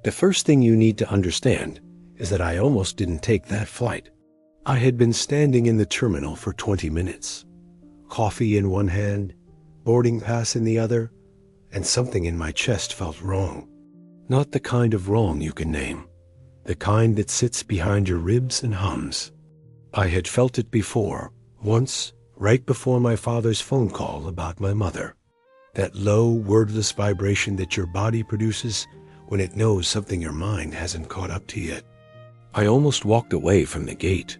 The first thing you need to understand is that I almost didn't take that flight. I had been standing in the terminal for 20 minutes, coffee in one hand, boarding pass in the other, and something in my chest felt wrong. Not the kind of wrong you can name, the kind that sits behind your ribs and hums. I had felt it before, once, right before my father's phone call about my mother. That low, wordless vibration that your body produces when it knows something your mind hasn't caught up to yet. I almost walked away from the gate.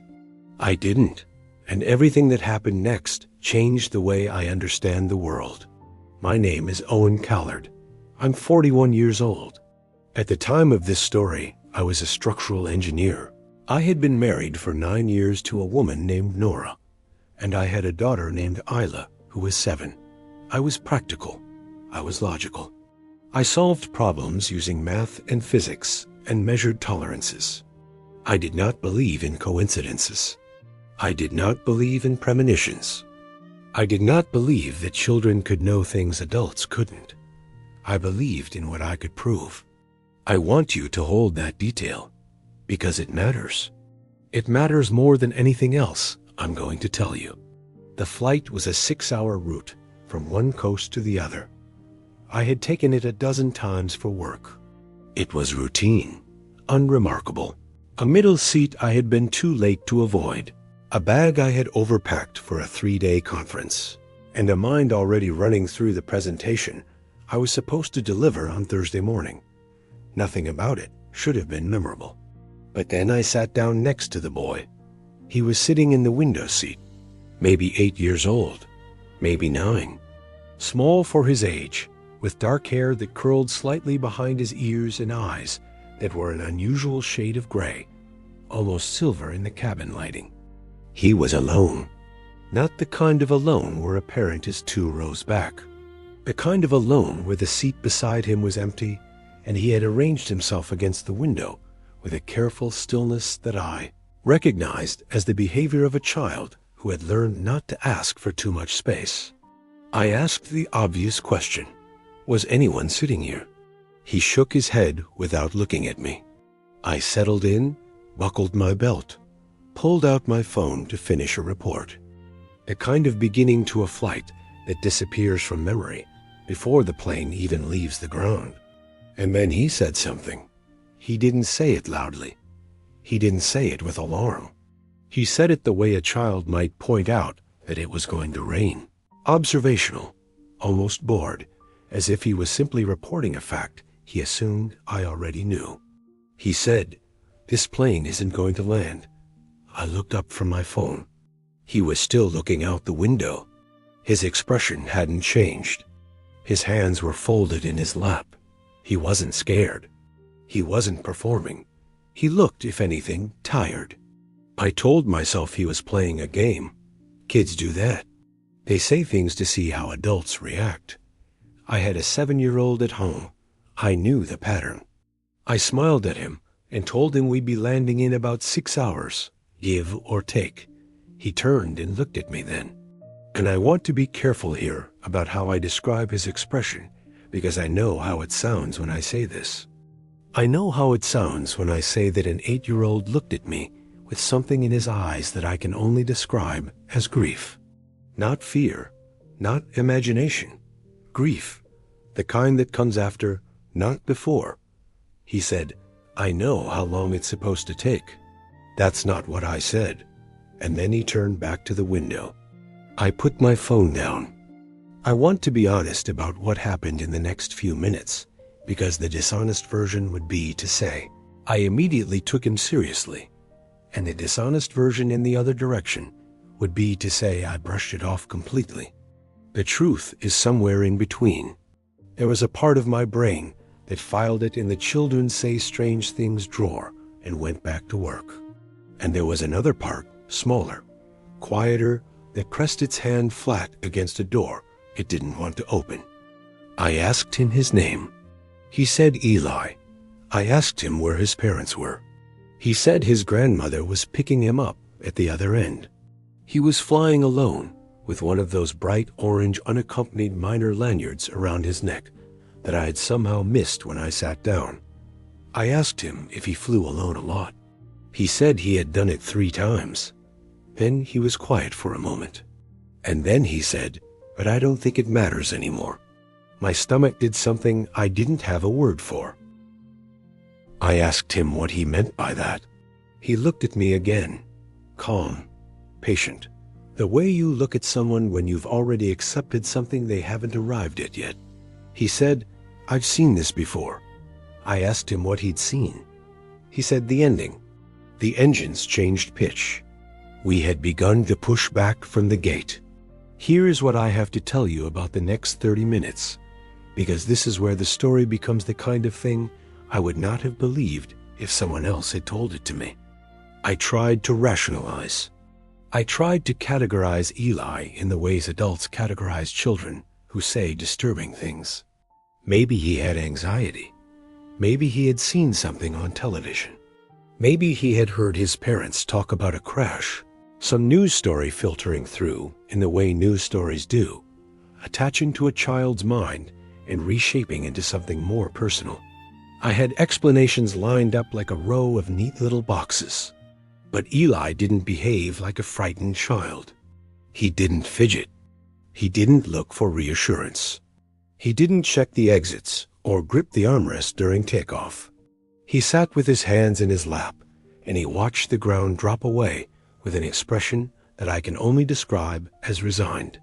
I didn't, and everything that happened next changed the way I understand the world. My name is Owen Callard. I'm 41 years old. At the time of this story, I was a structural engineer. I had been married for 9 years to a woman named Nora, and I had a daughter named Isla, who was 7. I was practical. I was logical. I solved problems using math and physics and measured tolerances. I did not believe in coincidences. I did not believe in premonitions. I did not believe that children could know things adults couldn't. I believed in what I could prove. I want you to hold that detail, because it matters. It matters more than anything else I'm going to tell you. The flight was a 6-hour route from one coast to the other. I had taken it a dozen times for work. It was routine, unremarkable. A middle seat I had been too late to avoid. A bag I had overpacked for a 3-day conference, and a mind already running through the presentation I was supposed to deliver on Thursday morning. Nothing about it should have been memorable. But then I sat down next to the boy. He was sitting in the window seat, maybe 8 years old, maybe 9. Small for his age, with dark hair that curled slightly behind his ears and eyes that were an unusual shade of gray, almost silver in the cabin lighting. He was alone. Not the kind of alone where a parent is 2 rows back. The kind of alone where the seat beside him was empty and he had arranged himself against the window with a careful stillness that I recognized as the behavior of a child who had learned not to ask for too much space. I asked the obvious question, was anyone sitting here? He shook his head without looking at me. I settled in, buckled my belt, pulled out my phone to finish a report. A kind of beginning to a flight that disappears from memory before the plane even leaves the ground. And then he said something. He didn't say it loudly. He didn't say it with alarm. He said it the way a child might point out that it was going to rain. Observational, almost bored, as if he was simply reporting a fact he assumed I already knew. He said, "This plane isn't going to land." I looked up from my phone. He was still looking out the window. His expression hadn't changed. His hands were folded in his lap. He wasn't scared. He wasn't performing. He looked, if anything, tired. I told myself he was playing a game. Kids do that. They say things to see how adults react. I had a 7-year-old at home. I knew the pattern. I smiled at him and told him we'd be landing in about 6 hours, give or take. He turned and looked at me then. And I want to be careful here about how I describe his expression, because I know how it sounds when I say this. I know how it sounds when I say that an 8-year-old looked at me with something in his eyes that I can only describe as grief. Not fear, not imagination. Grief, the kind that comes after, not before. He said, "I know how long it's supposed to take." That's not what I said. And then he turned back to the window. I put my phone down. I want to be honest about what happened in the next few minutes, because the dishonest version would be to say, I immediately took him seriously, and the dishonest version in the other direction would be to say I brushed it off completely. The truth is somewhere in between. There was a part of my brain that filed it in the Children Say Strange Things drawer and went back to work. And there was another part, smaller, quieter, that pressed its hand flat against a door it didn't want to open. I asked him his name. He said Eli. I asked him where his parents were. He said his grandmother was picking him up at the other end. He was flying alone with one of those bright orange unaccompanied minor lanyards around his neck that I had somehow missed when I sat down. I asked him if he flew alone a lot. He said he had done it 3 times. Then he was quiet for a moment. And then he said, "But I don't think it matters anymore." My stomach did something I didn't have a word for. I asked him what he meant by that. He looked at me again, calm, patient, the way you look at someone when you've already accepted something they haven't arrived at yet. He said, "I've seen this before." I asked him what he'd seen. He said the ending. The engines changed pitch. We had begun to push back from the gate. Here is what I have to tell you about the next 30 minutes, because this is where the story becomes the kind of thing I would not have believed if someone else had told it to me. I tried to rationalize. I tried to categorize Eli in the ways adults categorize children who say disturbing things. Maybe he had anxiety. Maybe he had seen something on television. Maybe he had heard his parents talk about a crash, some news story filtering through in the way news stories do, attaching to a child's mind and reshaping into something more personal. I had explanations lined up like a row of neat little boxes. But Eli didn't behave like a frightened child. He didn't fidget. He didn't look for reassurance. He didn't check the exits or grip the armrest during takeoff. He sat with his hands in his lap, and he watched the ground drop away with an expression that I can only describe as resigned,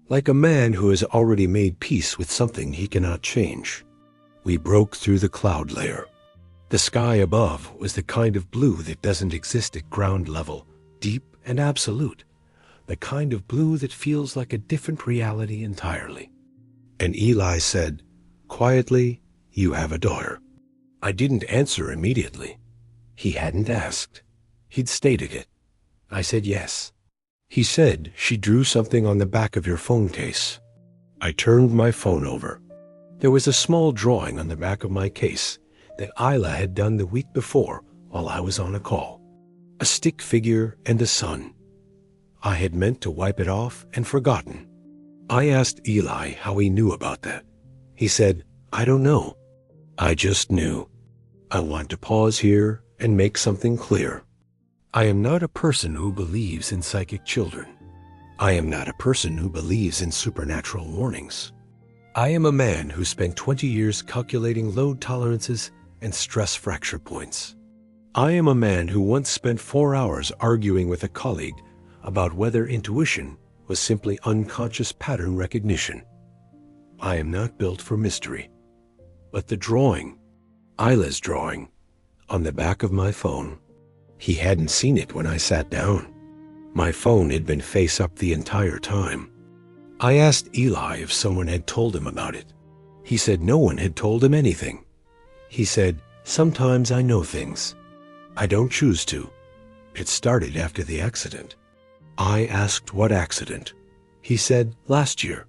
like a man who has already made peace with something he cannot change. We broke through the cloud layer. The sky above was the kind of blue that doesn't exist at ground level, deep and absolute, the kind of blue that feels like a different reality entirely. And Eli said, quietly, "You have a daughter." I didn't answer immediately. He hadn't asked. He'd stated it. I said yes. He said she drew something on the back of your phone case. I turned my phone over. There was a small drawing on the back of my case that Isla had done the week before while I was on a call. A stick figure and a sun. I had meant to wipe it off and forgotten. I asked Eli how he knew about that. He said, "I don't know. I just knew." I want to pause here and make something clear. I am not a person who believes in psychic children. I am not a person who believes in supernatural warnings. I am a man who spent 20 years calculating load tolerances and stress fracture points. I am a man who once spent 4 hours arguing with a colleague about whether intuition was simply unconscious pattern recognition. I am not built for mystery. But the drawing, Isla's drawing, on the back of my phone, he hadn't seen it when I sat down. My phone had been face up the entire time. I asked Eli if someone had told him about it. He said no one had told him anything. He said, "Sometimes I know things. I don't choose to. It started after the accident." I asked what accident. He said, "Last year.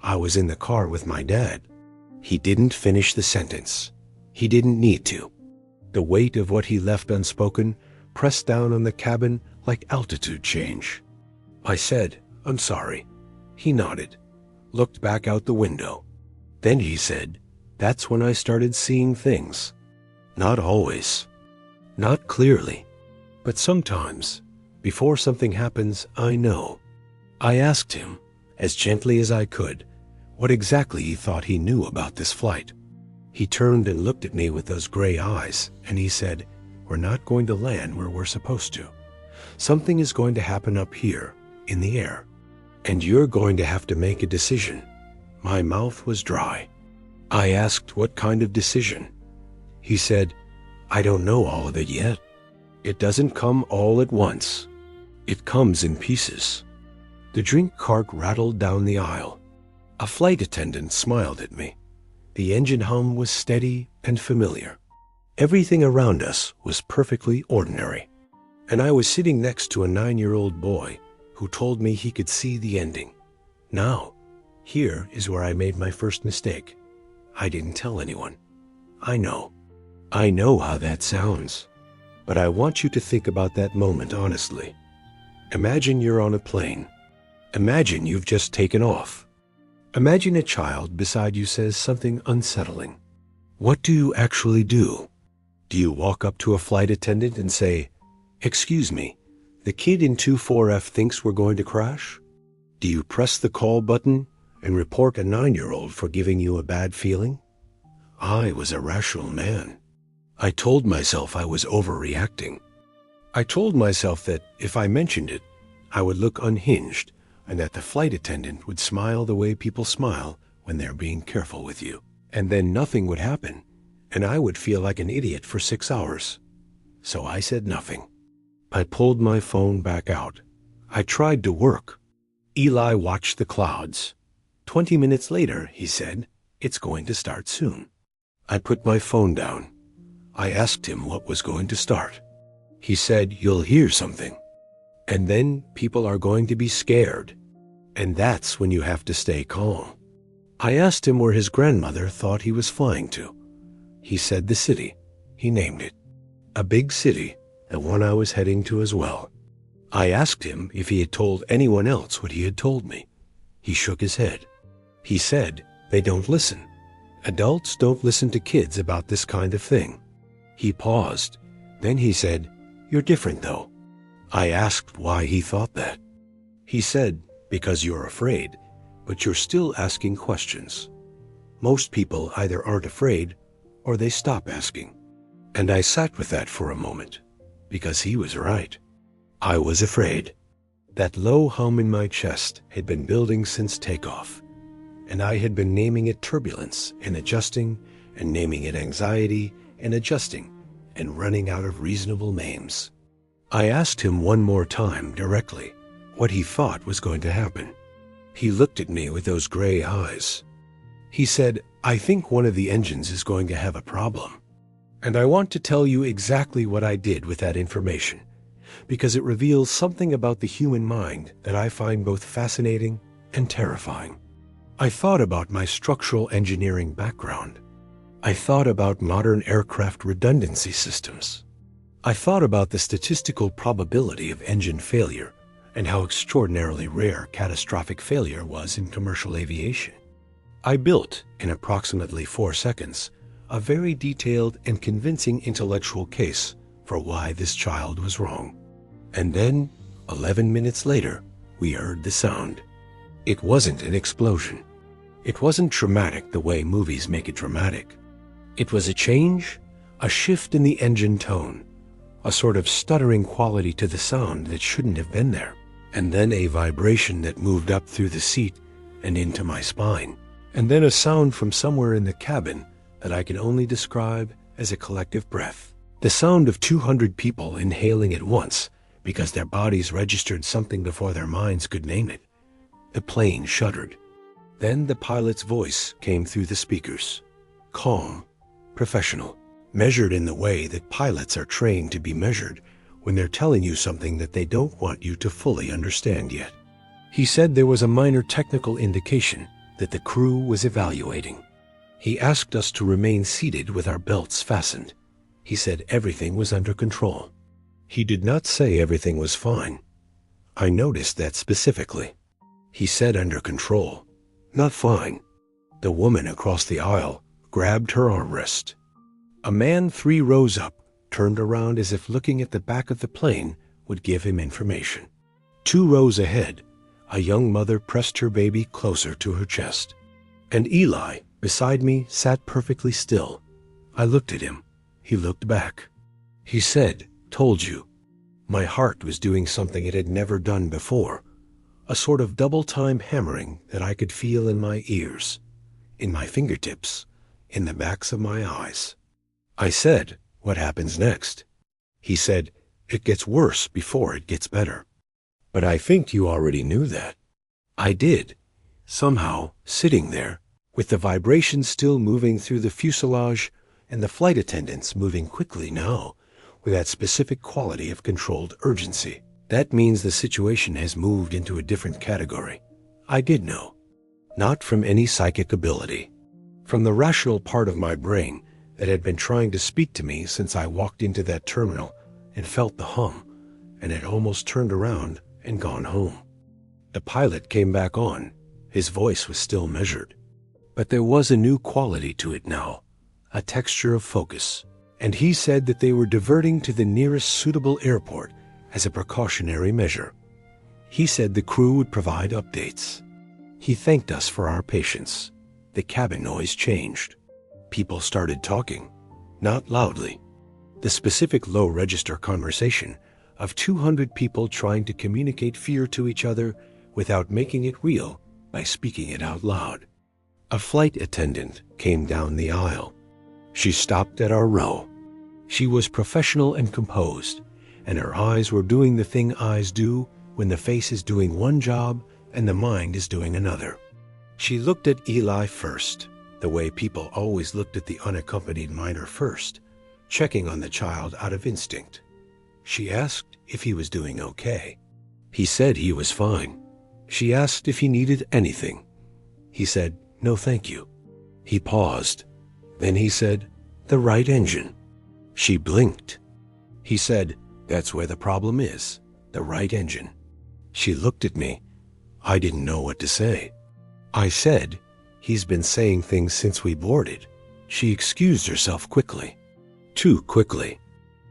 I was in the car with my dad." He didn't finish the sentence. He didn't need to. The weight of what he left unspoken pressed down on the cabin like altitude change. I said, "I'm sorry." He nodded, looked back out the window. Then he said, "That's when I started seeing things. Not always. Not clearly. But sometimes, before something happens, I know." I asked him, as gently as I could, what exactly he thought he knew about this flight. He turned and looked at me with those gray eyes, and he said, "We're not going to land where we're supposed to. Something is going to happen up here, in the air. And you're going to have to make a decision." My mouth was dry. I asked what kind of decision. He said, "I don't know all of it yet. It doesn't come all at once. It comes in pieces." The drink cart rattled down the aisle. A flight attendant smiled at me. The engine hum was steady and familiar. Everything around us was perfectly ordinary. And I was sitting next to a 9-year-old boy who told me he could see the ending. Now, here is where I made my first mistake. I didn't tell anyone. I know how that sounds. But I want you to think about that moment honestly. Imagine you're on a plane. Imagine you've just taken off. Imagine a child beside you says something unsettling. What do you actually do? Do you walk up to a flight attendant and say, "Excuse me, the kid in 24F thinks we're going to crash"? Do you press the call button and report a 9-year-old for giving you a bad feeling? I was a rational man. I told myself I was overreacting. I told myself that if I mentioned it, I would look unhinged and that the flight attendant would smile the way people smile when they're being careful with you. And then nothing would happen, and I would feel like an idiot for 6 hours. So I said nothing. I pulled my phone back out. I tried to work. Eli watched the clouds. 20 minutes later, he said, "It's going to start soon." I put my phone down. I asked him what was going to start. He said, "You'll hear something. And then people are going to be scared. And that's when you have to stay calm." I asked him where his grandmother thought he was flying to. He said the city. He named it. A big city, and one I was heading to as well. I asked him if he had told anyone else what he had told me. He shook his head. He said, "They don't listen. Adults don't listen to kids about this kind of thing." He paused. Then he said, "You're different, though." I asked why he thought that. He said, "Because you're afraid, but you're still asking questions. Most people either aren't afraid or they stop asking." And I sat with that for a moment, because he was right. I was afraid. That low hum in my chest had been building since takeoff, and I had been naming it turbulence and adjusting, and naming it anxiety and adjusting, and running out of reasonable names. I asked him one more time directly what he thought was going to happen. He looked at me with those gray eyes. He said, "I think one of the engines is going to have a problem. And I want to tell you exactly what I did with that information, because it reveals something about the human mind that I find both fascinating and terrifying." I thought about my structural engineering background. I thought about modern aircraft redundancy systems. I thought about the statistical probability of engine failure and how extraordinarily rare catastrophic failure was in commercial aviation. I built, in approximately 4 seconds, a very detailed and convincing intellectual case for why this child was wrong. And then, 11 minutes later, we heard the sound. It wasn't an explosion. It wasn't dramatic the way movies make it dramatic. It was a change, a shift in the engine tone, a sort of stuttering quality to the sound that shouldn't have been there, and then a vibration that moved up through the seat and into my spine, and then a sound from somewhere in the cabin that I can only describe as a collective breath. The sound of 200 people inhaling at once because their bodies registered something before their minds could name it. The plane shuddered. Then the pilot's voice came through the speakers. Calm, professional, measured in the way that pilots are trained to be measured when they're telling you something that they don't want you to fully understand yet. He said there was a minor technical indication that the crew was evaluating. He asked us to remain seated with our belts fastened. He said everything was under control. He did not say everything was fine. I noticed that specifically. He said under control, not fine. The woman across the aisle grabbed her armrest. A man 3 rows up turned around as if looking at the back of the plane would give him information. 2 rows ahead, a young mother pressed her baby closer to her chest. And Eli, beside me, sat perfectly still. I looked at him. He looked back. He said, "Told you." My heart was doing something it had never done before, a sort of double-time hammering that I could feel in my ears, in my fingertips, in the backs of my eyes. I said, "What happens next?" He said, "It gets worse before it gets better." But I think you already knew that. I did. Somehow, sitting there, with the vibrations still moving through the fuselage and the flight attendants moving quickly now, with that specific quality of controlled urgency. That means the situation has moved into a different category. I did know. Not from any psychic ability. From the rational part of my brain that had been trying to speak to me since I walked into that terminal and felt the hum, and had almost turned around and gone home. The pilot came back on. His voice was still measured. But there was a new quality to it now, a texture of focus, and he said that they were diverting to the nearest suitable airport as a precautionary measure. He said the crew would provide updates. He thanked us for our patience. The cabin noise changed. People started talking, not loudly. The specific low-register conversation of 200 people trying to communicate fear to each other without making it real by speaking it out loud. A flight attendant came down the aisle. She stopped at our row. She was professional and composed, and her eyes were doing the thing eyes do when the face is doing one job and the mind is doing another. She looked at Eli first, the way people always looked at the unaccompanied minor first, checking on the child out of instinct. She asked if he was doing okay. He said he was fine. She asked if he needed anything. He said, "No, thank you." He paused. Then he said, "The right engine." She blinked. He said, "That's where the problem is, the right engine." She looked at me. I didn't know what to say. I said, "He's been saying things since we boarded." She excused herself quickly. Too quickly.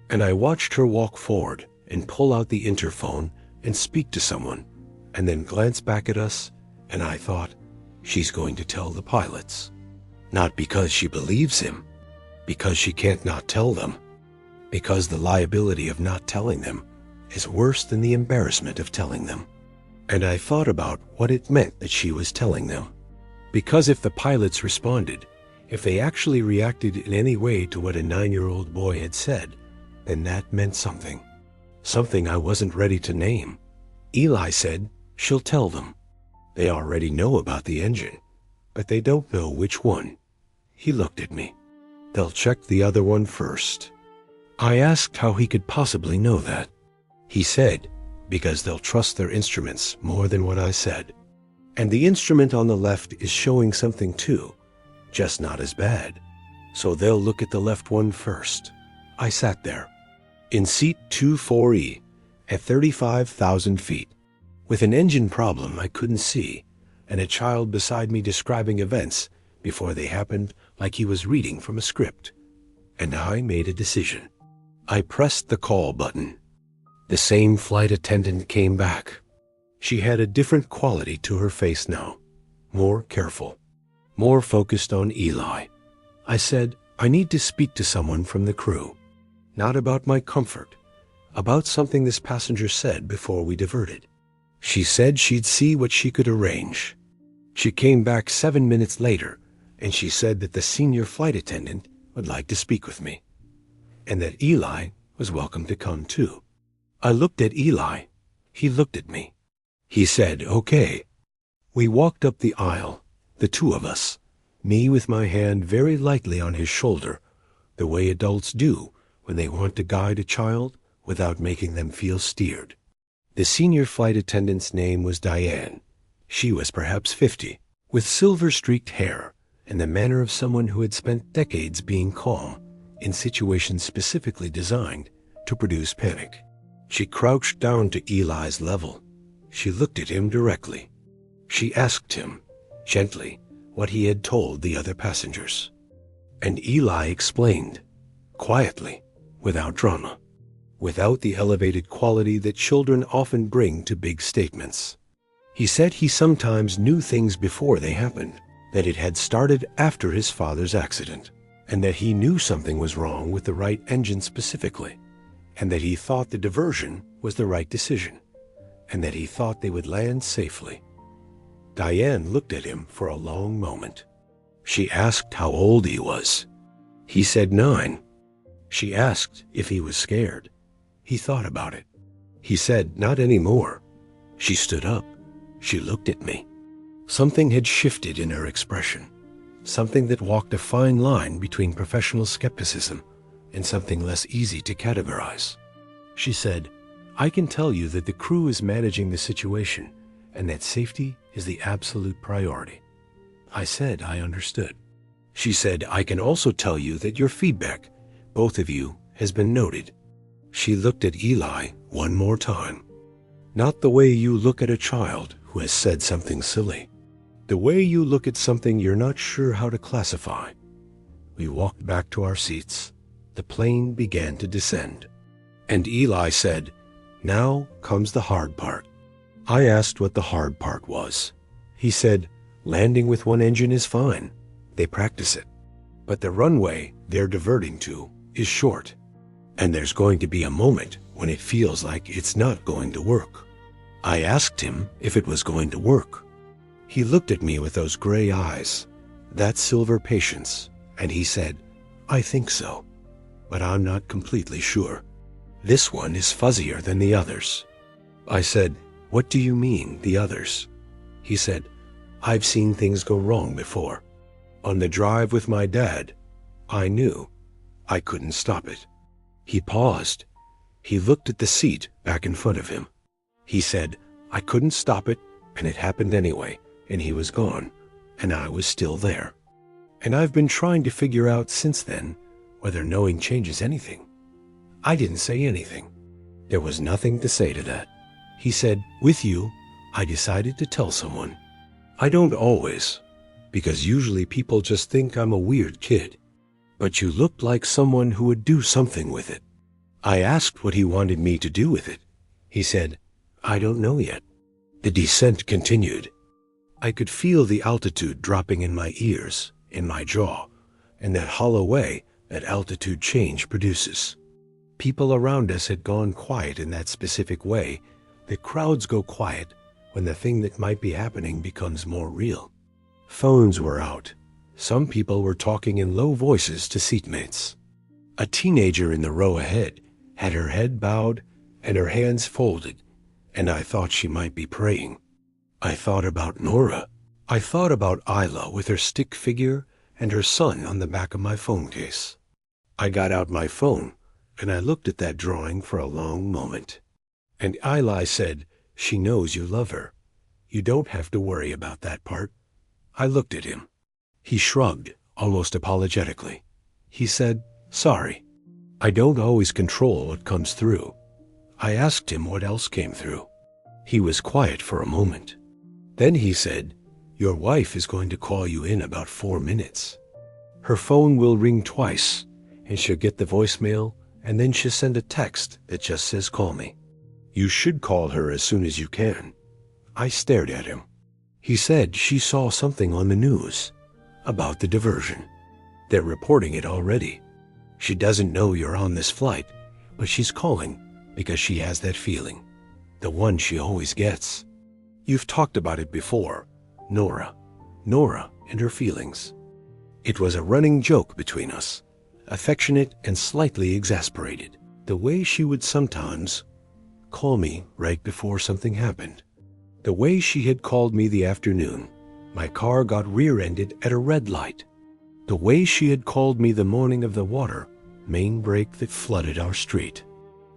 And I watched her walk forward and pull out the interphone and speak to someone, and then glance back at us, and I thought, she's going to tell the pilots. Not because she believes him, because she can't not tell them, because the liability of not telling them is worse than the embarrassment of telling them. And I thought about what it meant that she was telling them. Because if the pilots responded, if they actually reacted in any way to what a 9-year-old boy had said, then that meant something. Something I wasn't ready to name. Eli said, "She'll tell them. They already know about the engine, but they don't know which one." He looked at me. "They'll check the other one first." I asked how he could possibly know that. He said, "Because they'll trust their instruments more than what I said. And the instrument on the left is showing something too, just not as bad. So they'll look at the left one first." I sat there, in seat 24E, at 35,000 feet, with an engine problem I couldn't see, and a child beside me describing events before they happened like he was reading from a script. And I made a decision. I pressed the call button. The same flight attendant came back. She had a different quality to her face now, more careful, more focused on Eli. I said, "I need to speak to someone from the crew, not about my comfort, about something this passenger said before we diverted." She said she'd see what she could arrange. She came back 7 minutes later, and she said that the senior flight attendant would like to speak with me, and that Eli was welcome to come too. I looked at Eli. He looked at me. He said, "Okay." We walked up the aisle, the two of us, me with my hand very lightly on his shoulder, the way adults do when they want to guide a child without making them feel steered. The senior flight attendant's name was Diane. She was perhaps 50, with silver-streaked hair and the manner of someone who had spent decades being calm in situations specifically designed to produce panic. She crouched down to Eli's level. She looked at him directly. She asked him, gently, what he had told the other passengers. And Eli explained, quietly, without drama, without the elevated quality that children often bring to big statements. He said he sometimes knew things before they happened, that it had started after his father's accident, and that he knew something was wrong with the right engine specifically, and that he thought the diversion was the right decision, and that he thought they would land safely. Diane looked at him for a long moment. She asked how old he was. He said 9. She asked if he was scared. He thought about it. He said, "Not anymore." She stood up. She looked at me. Something had shifted in her expression, something that walked a fine line between professional skepticism and something less easy to categorize. She said, "I can tell you that the crew is managing the situation and that safety is the absolute priority." I said I understood. She said, "I can also tell you that your feedback, both of you, has been noted." She looked at Eli one more time. "Not the way you look at a child who has said something silly. The way you look at something you're not sure how to classify." We walked back to our seats. The plane began to descend. And Eli said, "Now comes the hard part." I asked what the hard part was. He said, "Landing with one engine is fine. They practice it. But the runway they're diverting to is short. And there's going to be a moment when it feels like it's not going to work." I asked him if it was going to work. He looked at me with those gray eyes, that silver patience, and he said, "I think so, but I'm not completely sure. This one is fuzzier than the others." I said, "What do you mean, the others?" He said, "I've seen things go wrong before. On the drive with my dad, I knew I couldn't stop it." He paused. He looked at the seat back in front of him. He said, "I couldn't stop it, and it happened anyway, and he was gone, and I was still there. And I've been trying to figure out since then whether knowing changes anything." I didn't say anything. There was nothing to say to that. He said, "With you, I decided to tell someone. I don't always, because usually people just think I'm a weird kid. But you looked like someone who would do something with it." I asked what he wanted me to do with it. He said, "I don't know yet." The descent continued. I could feel the altitude dropping in my ears, in my jaw, and that hollow way that altitude change produces. People around us had gone quiet in that specific way that crowds go quiet when the thing that might be happening becomes more real. Phones were out. Some people were talking in low voices to seatmates. A teenager in the row ahead had her head bowed and her hands folded, and I thought she might be praying. I thought about Nora. I thought about Isla with her stick figure and her son on the back of my phone case. I got out my phone, and I looked at that drawing for a long moment. And Eli said, "She knows you love her. You don't have to worry about that part." I looked at him. He shrugged, almost apologetically. He said, "Sorry. I don't always control what comes through." I asked him what else came through. He was quiet for a moment. Then he said, "Your wife is going to call you in about 4 minutes. Her phone will ring twice, and she'll get the voicemail, and then she'll send a text that just says, 'Call me.' You should call her as soon as you can." I stared at him. He said she saw something on the news about the diversion. They're reporting it already. She doesn't know you're on this flight, but she's calling because she has that feeling, the one she always gets. You've talked about it before, Nora and her feelings. It was a running joke between us, affectionate and slightly exasperated, the way she would sometimes call me right before something happened. The way she had called me the afternoon my car got rear-ended at a red light. The way she had called me the morning of the water main break that flooded our street.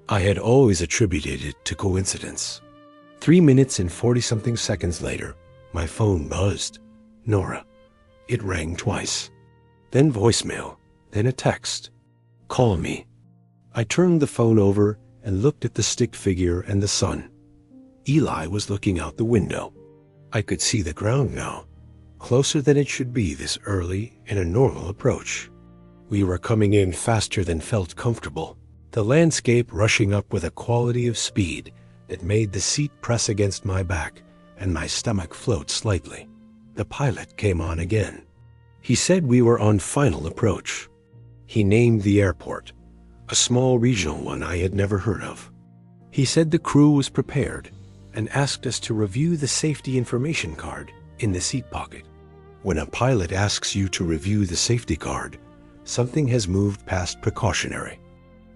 I had always attributed it to coincidence. 3 minutes and 40-something seconds later, my phone buzzed. Nora. It rang twice. Then voicemail, then a text. "Call me." I turned the phone over and looked at the stick figure and the sun. Eli was looking out the window. I could see the ground now, closer than it should be this early in a normal approach. We were coming in faster than felt comfortable, the landscape rushing up with a quality of speed that made the seat press against my back and my stomach float slightly. The pilot came on again. He said we were on final approach. He named the airport, a small regional one I had never heard of. He said the crew was prepared and asked us to review the safety information card in the seat pocket. When a pilot asks you to review the safety card, something has moved past precautionary.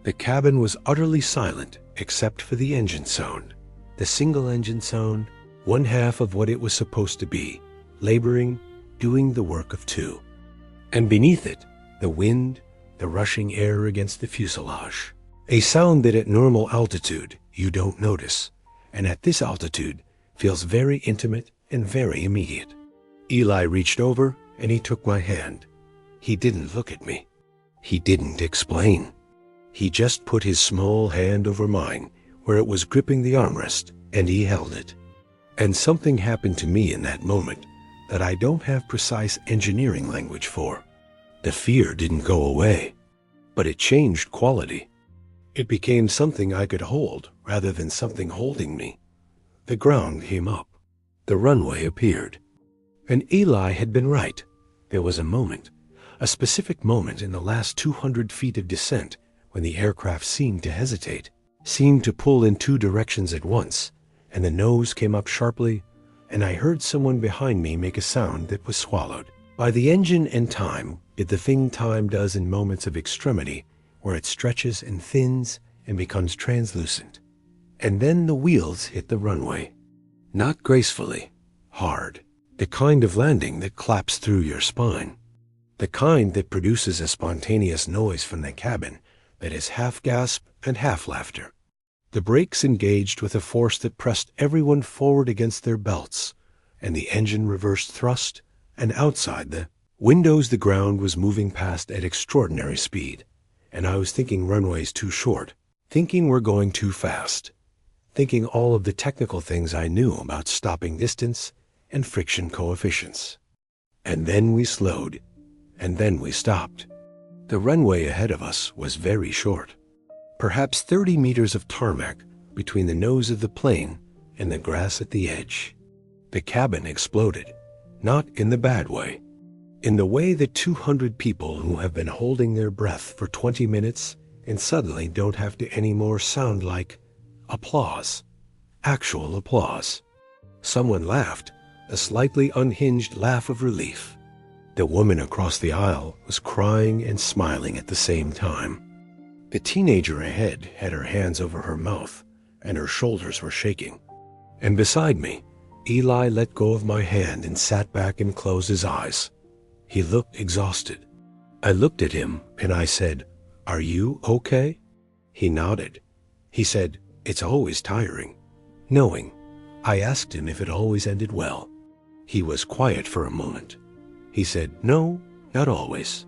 The cabin was utterly silent except for the engine sound. The single engine sound, one half of what it was supposed to be, laboring, doing the work of two. And beneath it, the wind, the rushing air against the fuselage. A sound that at normal altitude you don't notice, and at this altitude feels very intimate and very immediate. Eli reached over and he took my hand. He didn't look at me. He didn't explain. He just put his small hand over mine where it was gripping the armrest, and he held it. And something happened to me in that moment that I don't have precise engineering language for. The fear didn't go away. But it changed quality. It became something I could hold rather than something holding me. The ground came up. The runway appeared. And Eli had been right. There was a moment, a specific moment in the last 200 feet of descent when the aircraft seemed to hesitate, seemed to pull in two directions at once, and the nose came up sharply, and I heard someone behind me make a sound that was swallowed by the engine and time did the thing time does in moments of extremity, where it stretches and thins and becomes translucent. And then the wheels hit the runway. Not gracefully, hard. The kind of landing that claps through your spine. The kind that produces a spontaneous noise from the cabin that is half gasp and half laughter. The brakes engaged with a force that pressed everyone forward against their belts, and the engine reversed thrust, and outside the windows the ground was moving past at extraordinary speed, and I was thinking runways too short, thinking we're going too fast, thinking all of the technical things I knew about stopping distance and friction coefficients. And then we slowed, and then we stopped. The runway ahead of us was very short. Perhaps 30 meters of tarmac between the nose of the plane and the grass at the edge. The cabin exploded, not in the bad way. In the way that 200 people who have been holding their breath for 20 minutes and suddenly don't have to anymore sound like applause, actual applause. Someone laughed, a slightly unhinged laugh of relief. The woman across the aisle was crying and smiling at the same time. The teenager ahead had her hands over her mouth, and her shoulders were shaking. And beside me, Eli let go of my hand and sat back and closed his eyes. He looked exhausted. I looked at him and I said, "Are you okay?" He nodded. He said, "It's always tiring." Knowing, I asked him if it always ended well. He was quiet for a moment. He said, "No, not always."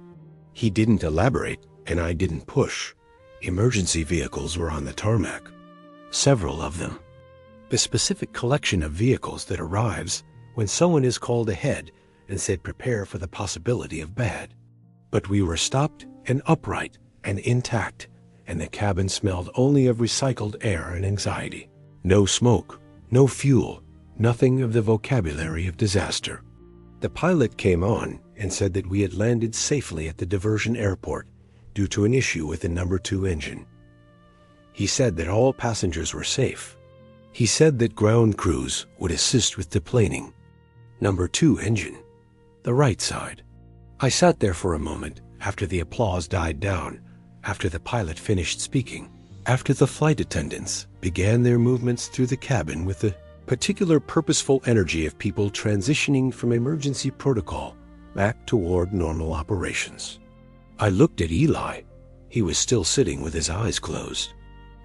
He didn't elaborate, and I didn't push. Emergency vehicles were on the tarmac. Several of them. The specific collection of vehicles that arrives when someone is called ahead and said prepare for the possibility of bad. But we were stopped and upright and intact, and the cabin smelled only of recycled air and anxiety. No smoke, no fuel, nothing of the vocabulary of disaster. The pilot came on and said that we had landed safely at the diversion airport due to an issue with the number 2 engine. He said that all passengers were safe. He said that ground crews would assist with deplaning. Number 2 engine, the right side. I sat there for a moment after the applause died down, after the pilot finished speaking, after the flight attendants began their movements through the cabin with the particular purposeful energy of people transitioning from emergency protocol back toward normal operations. I looked at Eli. He was still sitting with his eyes closed.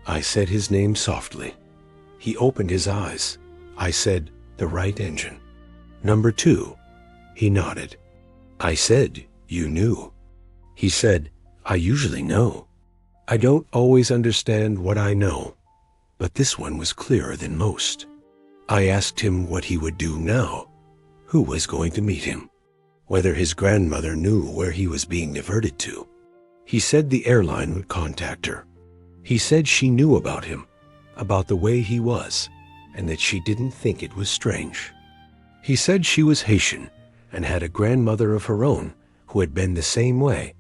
I said his name softly. He opened his eyes. I said, "The right engine." "Number 2. He nodded. I said, "You knew." He said, "I usually know. I don't always understand what I know, but this one was clearer than most." I asked him what he would do now, who was going to meet him, whether his grandmother knew where he was being diverted to. He said the airline would contact her. He said she knew about him, about the way he was, and that she didn't think it was strange. He said she was Haitian and had a grandmother of her own who had been the same way,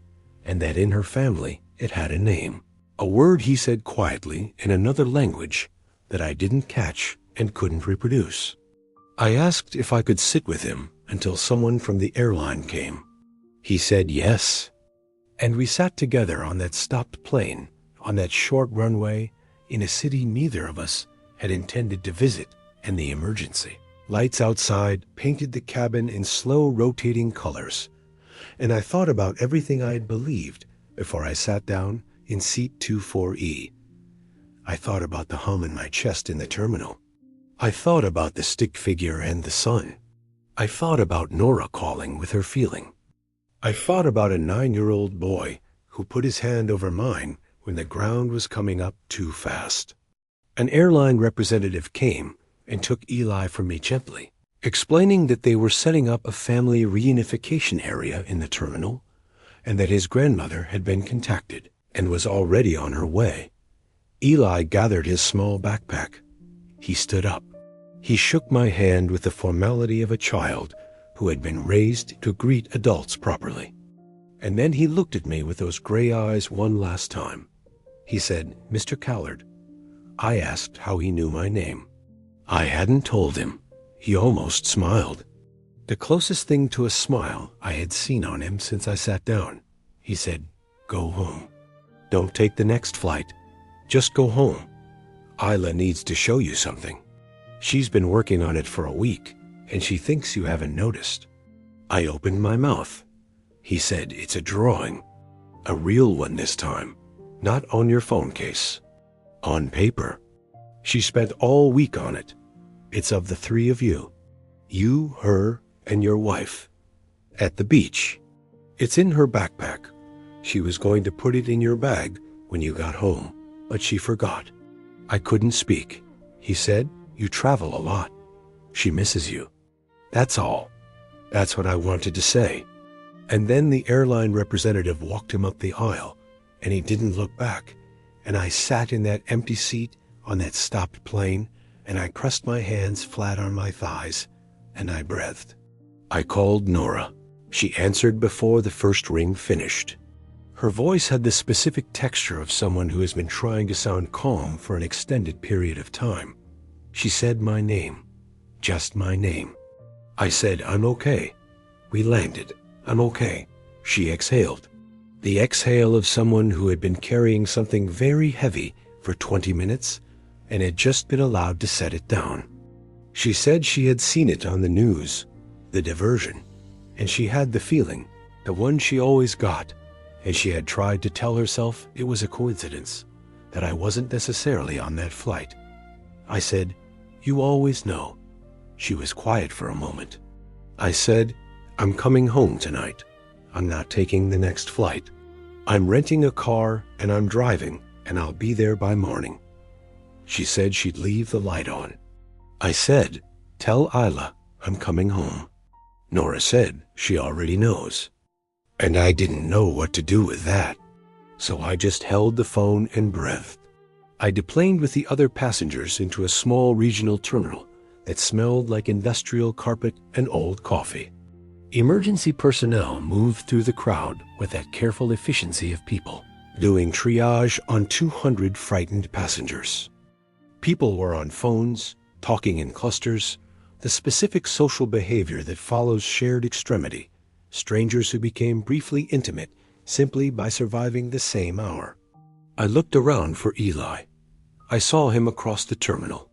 and that in her family it had a name. A word he said quietly in another language that I didn't catch and couldn't reproduce. I asked if I could sit with him until someone from the airline came. He said yes. And we sat together on that stopped plane, on that short runway, in a city neither of us had intended to visit, and the emergency. Lights outside painted the cabin in slow rotating colors, and I thought about everything I had believed before I sat down in seat 24E. I thought about the hum in my chest in the terminal. I thought about the stick figure and the sun. I thought about Nora calling with her feeling. I thought about a 9-year-old boy who put his hand over mine when the ground was coming up too fast. An airline representative came and took Eli from me gently, explaining that they were setting up a family reunification area in the terminal and that his grandmother had been contacted and was already on her way. Eli gathered his small backpack. He stood up. He shook my hand with the formality of a child who had been raised to greet adults properly. And then he looked at me with those gray eyes one last time. He said, "Mr. Callard." I asked how he knew my name. I hadn't told him. He almost smiled. The closest thing to a smile I had seen on him since I sat down. He said, "Go home. Don't take the next flight. Just go home. Isla needs to show you something. She's been working on it for a week, and she thinks you haven't noticed." I opened my mouth. He said, "It's a drawing. A real one this time. Not on your phone case. On paper. She spent all week on it. It's of the three of you. You, her, and your wife. At the beach. It's in her backpack. She was going to put it in your bag when you got home, but she forgot." I couldn't speak. He said, "You travel a lot. She misses you." That's all. That's what I wanted to say. And then the airline representative walked him up the aisle, and he didn't look back. And I sat in that empty seat on that stopped plane, and I pressed my hands flat on my thighs, and I breathed. I called Nora. She answered before the first ring finished. Her voice had the specific texture of someone who has been trying to sound calm for an extended period of time. She said my name. Just my name. I said, "I'm okay." We landed. "I'm okay." She exhaled. The exhale of someone who had been carrying something very heavy for 20 minutes and had just been allowed to set it down. She said she had seen it on the news, the diversion, and she had the feeling, the one she always got, and she had tried to tell herself it was a coincidence, that I wasn't necessarily on that flight. I said, "You always know." She was quiet for a moment. I said, "I'm coming home tonight. I'm not taking the next flight. I'm renting a car and I'm driving, and I'll be there by morning." She said she'd leave the light on. I said, "Tell Isla I'm coming home." Nora said she already knows. And I didn't know what to do with that. So I just held the phone and breathed. I deplaned with the other passengers into a small regional terminal that smelled like industrial carpet and old coffee. Emergency personnel moved through the crowd with that careful efficiency of people, doing triage on 200 frightened passengers. People were on phones, talking in clusters, the specific social behavior that follows shared extremity, strangers who became briefly intimate simply by surviving the same hour. I looked around for Eli. I saw him across the terminal.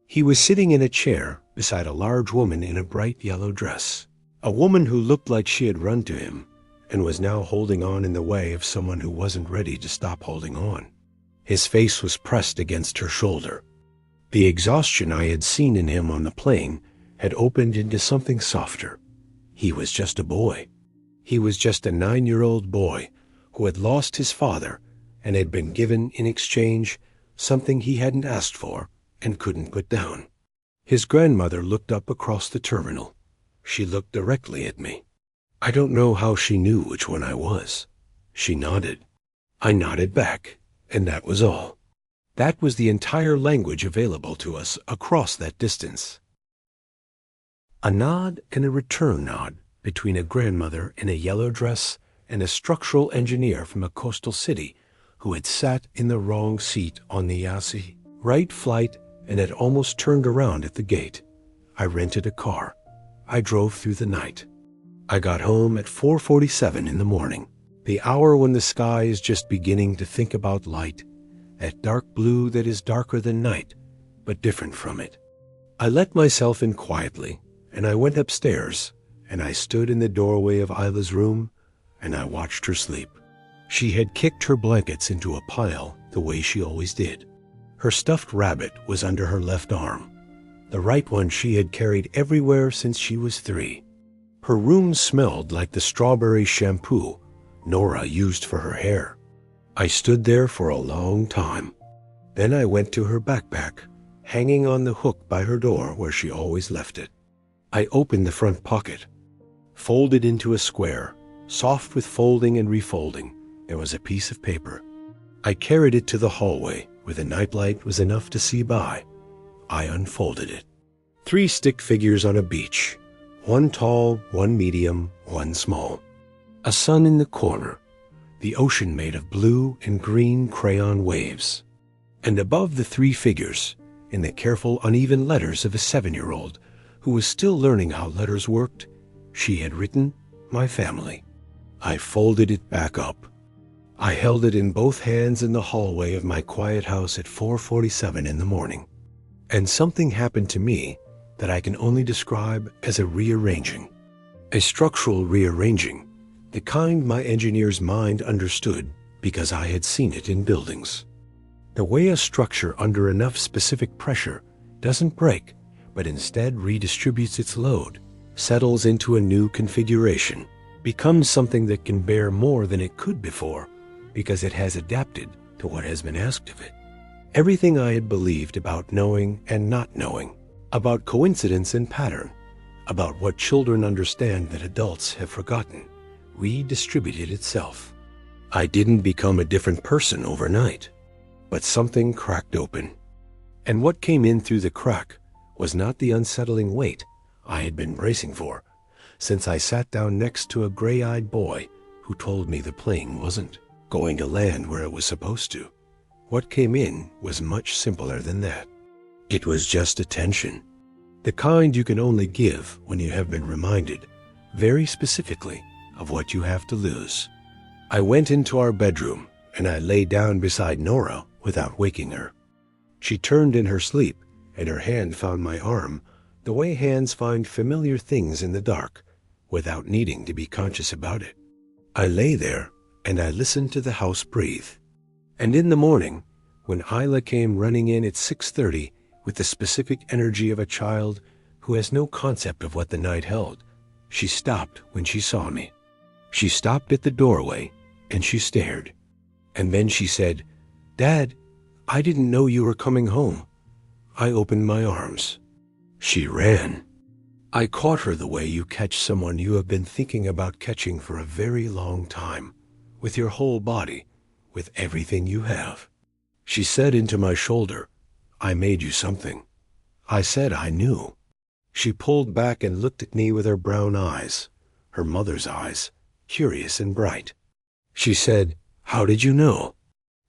He was sitting in a chair beside a large woman in a bright yellow dress, a woman who looked like she had run to him and was now holding on in the way of someone who wasn't ready to stop holding on. His face was pressed against her shoulder. The exhaustion I had seen in him on the plane had opened into something softer. He was just a boy. He was just a 9-year-old boy who had lost his father and had been given in exchange something he hadn't asked for and couldn't put down. His grandmother looked up across the terminal. She looked directly at me. I don't know how she knew which one I was. She nodded. I nodded back, and that was all. That was the entire language available to us across that distance. A nod and a return nod between a grandmother in a yellow dress and a structural engineer from a coastal city who had sat in the wrong seat on the Yasi right flight and had almost turned around at the gate. I rented a car. I drove through the night. I got home at 4:47 in the morning, the hour when the sky is just beginning to think about light, that dark blue that is darker than night, but different from it. I let myself in quietly, and I went upstairs, and I stood in the doorway of Isla's room, and I watched her sleep. She had kicked her blankets into a pile the way she always did. Her stuffed rabbit was under her left arm, the right one she had carried everywhere since she was 3. Her room smelled like the strawberry shampoo Nora used for her hair. I stood there for a long time. Then I went to her backpack, hanging on the hook by her door where she always left it. I opened the front pocket, folded into a square, Soft with folding and refolding, it was a piece of paper. I carried it to the hallway where the nightlight was enough to see by. I unfolded it. 3 stick figures on a beach. 1 tall, 1 medium, 1 small. A sun in the corner. The ocean made of blue and green crayon waves. And above the 3 figures, in the careful, uneven letters of a 7-year-old who was still learning how letters worked, she had written, "My family." I folded it back up. I held it in both hands in the hallway of my quiet house at 4:47 in the morning. And something happened to me that I can only describe as a rearranging. A structural rearranging, the kind my engineer's mind understood because I had seen it in buildings. The way a structure under enough specific pressure doesn't break, but instead redistributes its load, settles into a new configuration, becomes something that can bear more than it could before because it has adapted to what has been asked of it. Everything I had believed about knowing and not knowing, about coincidence and pattern, about what children understand that adults have forgotten, redistributed itself. I didn't become a different person overnight, but something cracked open. And what came in through the crack was not the unsettling weight I had been bracing for, since I sat down next to a gray-eyed boy who told me the plane wasn't going to land where it was supposed to. What came in was much simpler than that. It was just attention, the kind you can only give when you have been reminded, very specifically, of what you have to lose. I went into our bedroom and I lay down beside Nora without waking her. She turned in her sleep and her hand found my arm the way hands find familiar things in the dark without needing to be conscious about it. I lay there and I listened to the house breathe. And in the morning, when Isla came running in at 6:30 with the specific energy of a child who has no concept of what the night held, she stopped when she saw me. She stopped at the doorway and she stared. And then she said, "Dad, I didn't know you were coming home." I opened my arms. She ran. I caught her the way you catch someone you have been thinking about catching for a very long time, with your whole body, with everything you have. She said into my shoulder, "I made you something." I said I knew. She pulled back and looked at me with her brown eyes, her mother's eyes, curious and bright. She said, "How did you know?"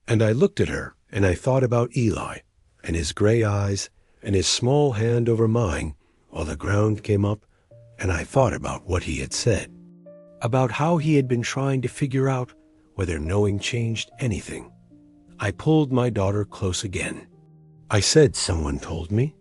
And I looked at her and I thought about Eli and his gray eyes and his small hand over mine while the ground came up, and I thought about what he had said, about how he had been trying to figure out whether knowing changed anything. I pulled my daughter close again. I said someone told me.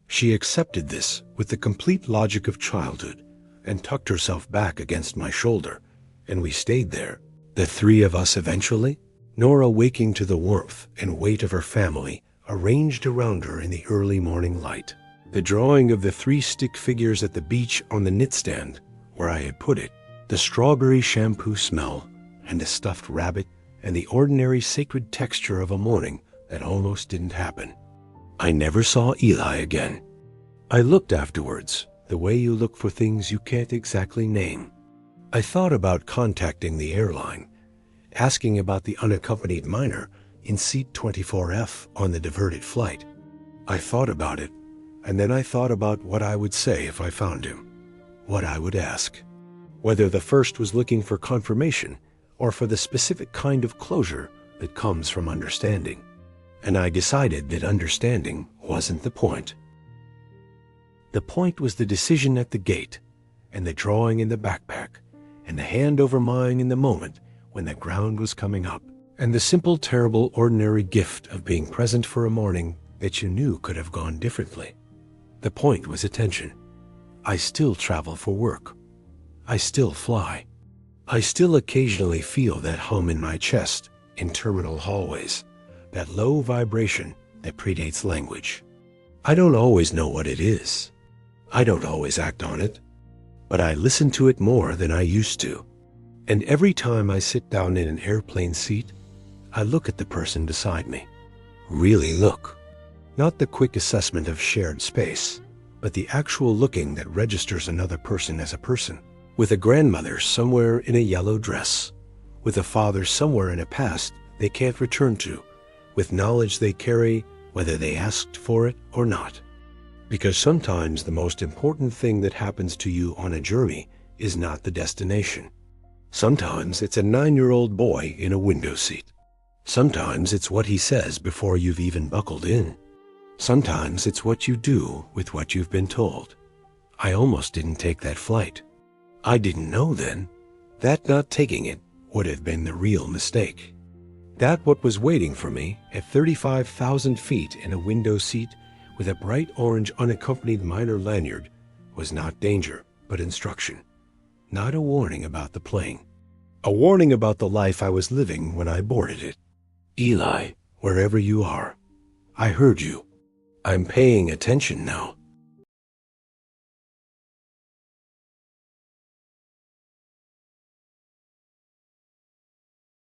She accepted this with the complete logic of childhood and tucked herself back against my shoulder, and we stayed there, the 3 of us eventually, Nora waking to the warmth and weight of her family arranged around her in the early morning light. The drawing of the 3 stick figures at the beach on the knit stand, where I had put it, the strawberry shampoo smell, and a stuffed rabbit, and the ordinary sacred texture of a morning that almost didn't happen. I never saw Eli again. I looked afterwards, the way you look for things you can't exactly name. I thought about contacting the airline, asking about the unaccompanied minor in seat 24F on the diverted flight. I thought about it, and then I thought about what I would say if I found him, what I would ask, whether the first was looking for confirmation or for the specific kind of closure that comes from understanding. And I decided that understanding wasn't the point. The point was the decision at the gate, and the drawing in the backpack, and the hand over mine in the moment when the ground was coming up, and the simple, terrible, ordinary gift of being present for a morning that you knew could have gone differently. The point was attention. I still travel for work. I still fly. I still occasionally feel that hum in my chest in terminal hallways, that low vibration that predates language. I don't always know what it is. I don't always act on it, but I listen to it more than I used to. And every time I sit down in an airplane seat, I look at the person beside me. Really look. Not the quick assessment of shared space, but the actual looking that registers another person as a person, with a grandmother somewhere in a yellow dress, with a father somewhere in a past they can't return to, with knowledge they carry whether they asked for it or not. Because sometimes the most important thing that happens to you on a journey is not the destination. Sometimes it's a 9-year-old boy in a window seat. Sometimes it's what he says before you've even buckled in. Sometimes it's what you do with what you've been told. I almost didn't take that flight. I didn't know then that not taking it would have been the real mistake. That what was waiting for me at 35,000 feet in a window seat with a bright orange unaccompanied minor lanyard was not danger, but instruction. Not a warning about the plane. A warning about the life I was living when I boarded it. Eli, wherever you are, I heard you. I'm paying attention now.